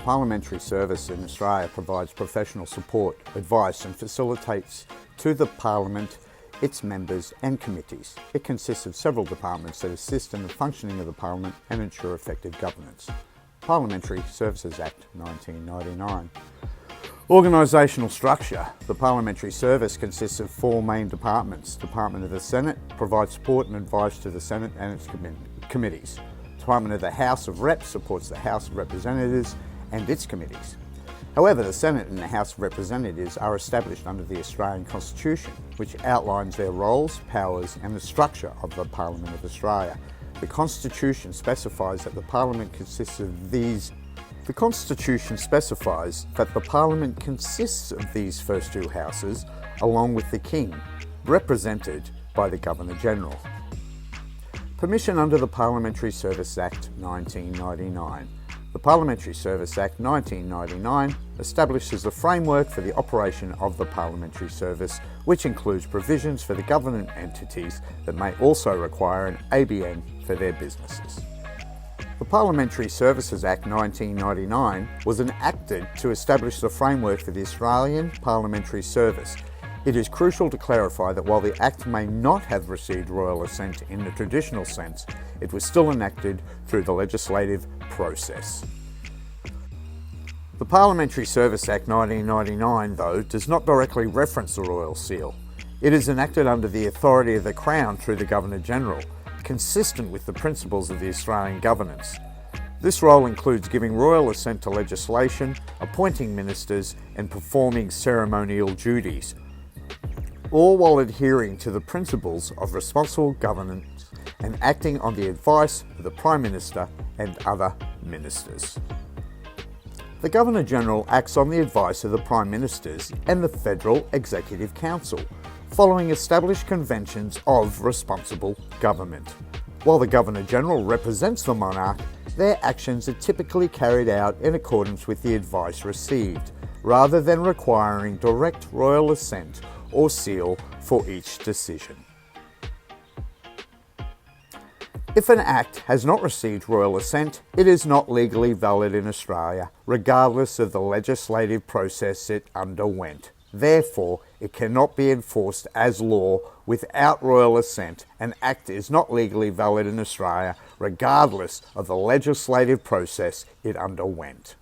Parliamentary service in Australia provides professional support, advice and facilitates to the Parliament, its members and committees. It consists of several departments that assist in the functioning of the Parliament and ensure effective governance. Parliamentary Services Act 1999. Organisational structure. The Parliamentary Service consists of four main departments. Department of the Senate provides support and advice to the Senate and its committees. Department of the House of Reps supports the House of Representatives and its committees. However, the Senate and the House of Representatives are established under the Australian Constitution, which outlines their roles, powers and the structure of the Parliament of Australia. The Constitution specifies that the Parliament consists of these first two houses, along with the King, represented by the Governor-General. Permission under the Parliamentary Service Act 1999. The Parliamentary Service Act 1999 establishes the framework for the operation of the Parliamentary Service, which includes provisions for the government entities that may also require an ABN for their businesses. The Parliamentary Services Act 1999 was enacted to establish the framework for the Australian Parliamentary Service. It is crucial to clarify that while the Act may not have received royal assent in the traditional sense, it was still enacted through the legislative process. The Parliamentary Service Act 1999, though, does not directly reference the Royal Seal. It is enacted under the authority of the Crown through the Governor-General, consistent with the principles of the Australian governance. This role includes giving royal assent to legislation, appointing ministers and performing ceremonial duties, all while adhering to the principles of responsible governance and acting on the advice of the Prime Minister and other ministers. The Governor-General acts on the advice of the Prime Ministers and the Federal Executive Council, following established conventions of responsible government. While the Governor-General represents the monarch, their actions are typically carried out in accordance with the advice received, rather than requiring direct royal assent or seal for each decision. If an act has not received royal assent, it is not legally valid in Australia, regardless of the legislative process it underwent. Therefore, it cannot be enforced as law without royal assent. An act is not legally valid in Australia, regardless of the legislative process it underwent.